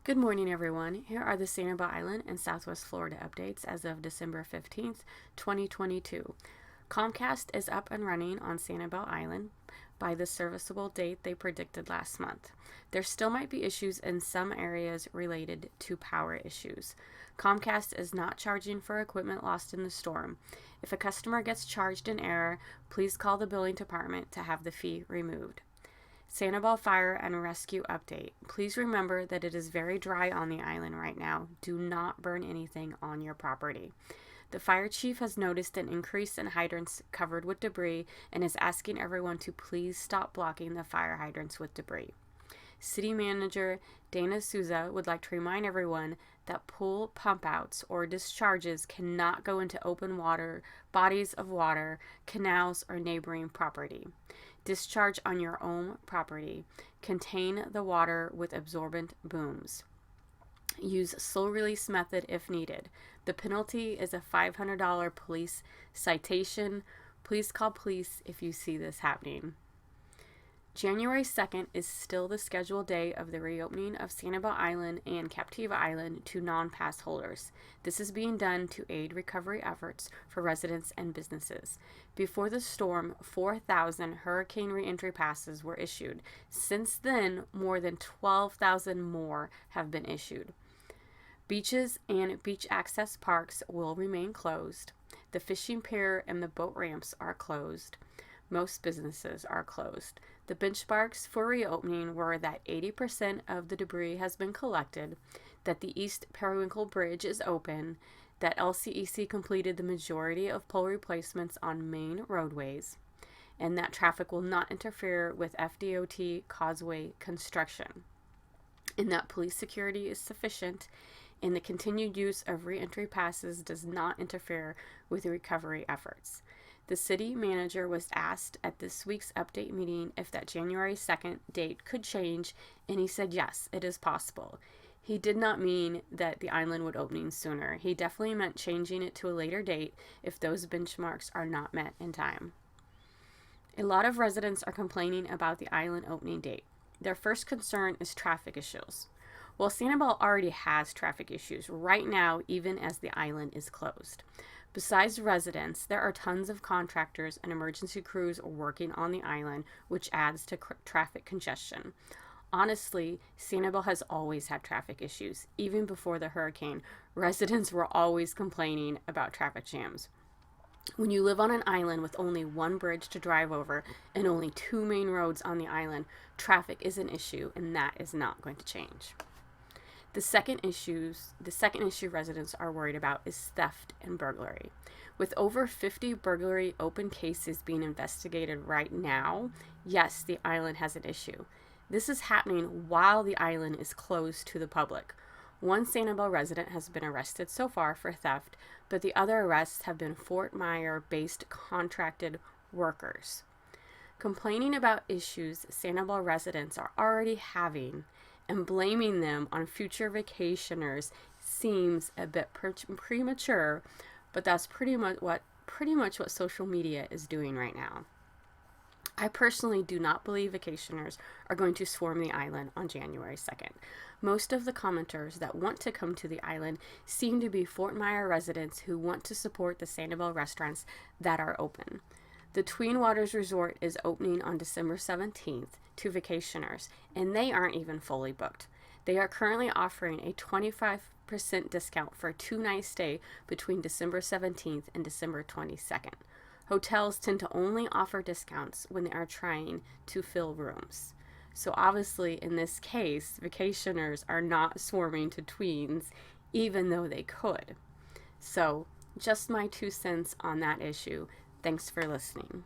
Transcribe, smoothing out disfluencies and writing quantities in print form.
Good morning, everyone. Here are the Sanibel Island and Southwest Florida updates as of December 15th, 2022. Comcast is up and running on Sanibel Island by the serviceable date they predicted last month. There still might be issues in some areas related to power issues. Comcast is not charging for equipment lost in the storm. If a customer gets charged in error, please call the billing department to have the fee removed. Sanibel Fire and Rescue update. Please remember that it is very dry on the island right now. Do not burn anything on your property. The fire chief has noticed an increase in hydrants covered with debris and is asking everyone to please stop blocking the fire hydrants with debris. City Manager Dana Souza would like to remind everyone that pool pump outs or discharges cannot go into open water, bodies of water, canals, or neighboring property. Discharge on your own property. Contain the water with absorbent booms. Use slow release method if needed. The penalty is a $500 police citation. Please call police if you see this happening. January 2nd is still the scheduled day of the reopening of Sanibel Island and Captiva Island to non-pass holders. This is being done to aid recovery efforts for residents and businesses. Before the storm, 4,000 hurricane reentry passes were issued. Since then, more than 12,000 more have been issued. Beaches and beach access parks will remain closed. The fishing pier and the boat ramps are closed. Most businesses are closed. The benchmarks for reopening were that 80% of the debris has been collected, that the East Periwinkle Bridge is open, that LCEC completed the majority of pole replacements on main roadways, and that traffic will not interfere with FDOT causeway construction, and that police security is sufficient, and the continued use of reentry passes does not interfere with the recovery efforts. The city manager was asked at this week's update meeting if that January 2nd date could change, and he said yes, it is possible. He did not mean that the island would open sooner. He definitely meant changing it to a later date if those benchmarks are not met in time. A lot of residents are complaining about the island opening date. Their first concern is traffic issues. Well, Sanibel already has traffic issues right now, even as the island is closed. Besides residents, there are tons of contractors and emergency crews working on the island, which adds to traffic congestion. Honestly, Sanibel has always had traffic issues. Even before the hurricane, residents were always complaining about traffic jams. When you live on an island with only one bridge to drive over and only two main roads on the island, traffic is an issue, and that is not going to change. The second issue residents are worried about is theft and burglary. With over 50 burglary open cases being investigated right now, yes, the island has an issue. This is happening while the island is closed to the public. One Sanibel resident has been arrested so far for theft, but the other arrests have been Fort Myers-based contracted workers. Complaining about issues Sanibel residents are already having and blaming them on future vacationers seems a bit premature, but that's pretty much what social media is doing right now. I personally do not believe vacationers are going to swarm the island on January 2nd. Most of the commenters that want to come to the island seem to be Fort Myers residents who want to support the Sanibel restaurants that are open. The Twin Waters Resort is opening on December 17th to vacationers, and they aren't even fully booked. They are currently offering a 25% discount for a 2-night stay between December 17th and December 22nd. Hotels tend to only offer discounts when they are trying to fill rooms. So obviously, in this case, vacationers are not swarming to Tweens, even though they could. So, just my 2 cents on that issue. Thanks for listening.